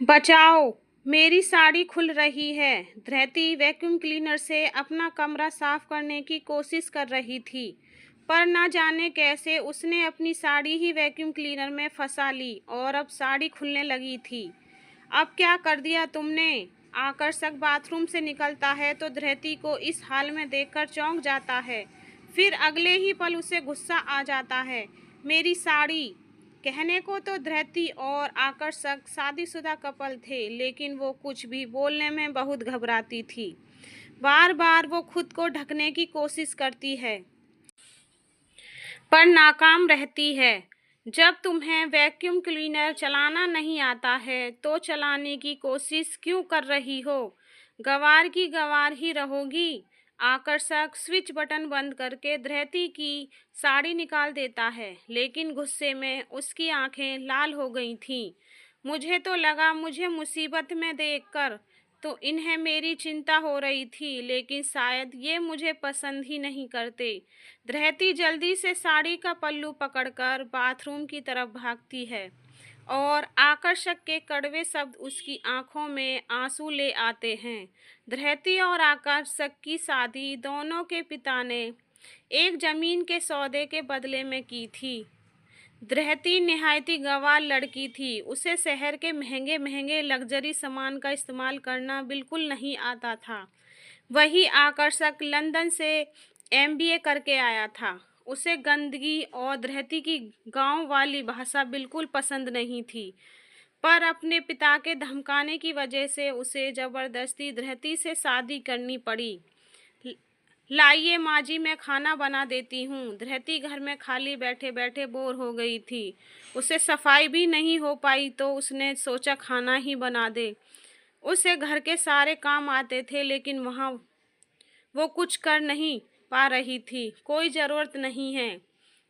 बचाओ, मेरी साड़ी खुल रही है। धृति वैक्यूम क्लीनर से अपना कमरा साफ करने की कोशिश कर रही थी, पर न जाने कैसे उसने अपनी साड़ी ही वैक्यूम क्लीनर में फंसा ली और अब साड़ी खुलने लगी थी। अब क्या कर दिया तुमने? आकर्षक बाथरूम से निकलता है तो धृति को इस हाल में देखकर चौंक जाता है। फिर अगले ही पल उसे गुस्सा आ जाता है। मेरी साड़ी! कहने को तो धृति और आकर्षक शादीशुदा कपल थे, लेकिन वो कुछ भी बोलने में बहुत घबराती थी। बार बार वो खुद को ढकने की कोशिश करती है, पर नाकाम रहती है। जब तुम्हें वैक्यूम क्लीनर चलाना नहीं आता है तो चलाने की कोशिश क्यों कर रही हो? गंवार की गंवार ही रहोगी। आकर्षक स्विच बटन बंद करके धृति की साड़ी निकाल देता है, लेकिन गुस्से में उसकी आंखें लाल हो गई थीं। मुझे तो लगा मुझे मुसीबत में देखकर तो इन्हें मेरी चिंता हो रही थी, लेकिन शायद ये मुझे पसंद ही नहीं करते। धृति जल्दी से साड़ी का पल्लू पकड़कर बाथरूम की तरफ भागती है और आकर्षक के कड़वे शब्द उसकी आंखों में आंसू ले आते हैं। धृति और आकर्षक की शादी दोनों के पिता ने एक जमीन के सौदे के बदले में की थी। धृति निहायती गंवार लड़की थी। उसे शहर के महंगे महंगे लग्जरी सामान का इस्तेमाल करना बिल्कुल नहीं आता था। वही आकर्षक लंदन से एमबीए करके आया था। उसे गंदगी और धृति की गांव वाली भाषा बिल्कुल पसंद नहीं थी, पर अपने पिता के धमकाने की वजह से उसे जबरदस्ती धृति से शादी करनी पड़ी। लाइए माँ जी, मैं खाना बना देती हूँ। धृति घर में खाली बैठे बैठे बोर हो गई थी। उसे सफाई भी नहीं हो पाई तो उसने सोचा खाना ही बना दे। उसे घर के सारे काम आते थे, लेकिन वहाँ वो कुछ कर नहीं पा रही थी। कोई ज़रूरत नहीं है,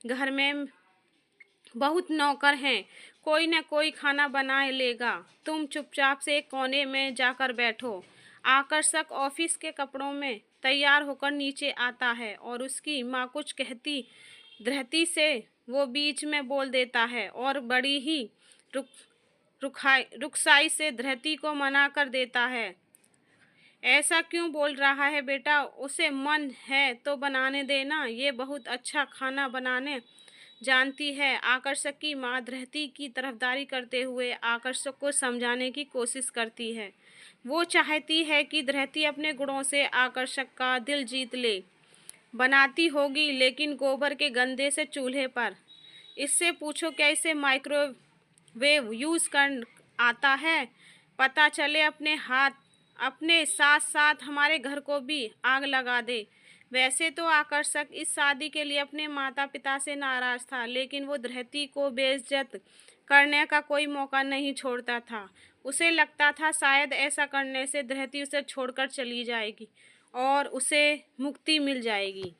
घर में बहुत नौकर हैं, कोई न कोई खाना बना लेगा। तुम चुपचाप से एक कोने में जाकर बैठो। आकर्षक ऑफिस के कपड़ों में तैयार होकर नीचे आता है और उसकी माँ कुछ कहती धृति से वो बीच में बोल देता है और बड़ी ही रुखसाई से धृति को मना कर देता है। ऐसा क्यों बोल रहा है बेटा? उसे मन है तो बनाने देना, ये बहुत अच्छा खाना बनाने जानती है। आकर्षक की माँ धृति की तरफदारी करते हुए आकर्षक को समझाने की कोशिश करती है। वो चाहती है कि धृति अपने गुणों से आकर्षक का दिल जीत ले। बनाती होगी, लेकिन गोबर के गंदे से चूल्हे पर। इससे पूछो क्या इसे माइक्रोवेव यूज़ कर आता है? पता चले अपने साथ साथ हमारे घर को भी आग लगा दे। वैसे तो आकर्षक इस शादी के लिए अपने माता पिता से नाराज था, लेकिन वो धृति को बेइज्जत करने का कोई मौका नहीं छोड़ता था। उसे लगता था शायद ऐसा करने से धृति उसे छोड़कर चली जाएगी और उसे मुक्ति मिल जाएगी।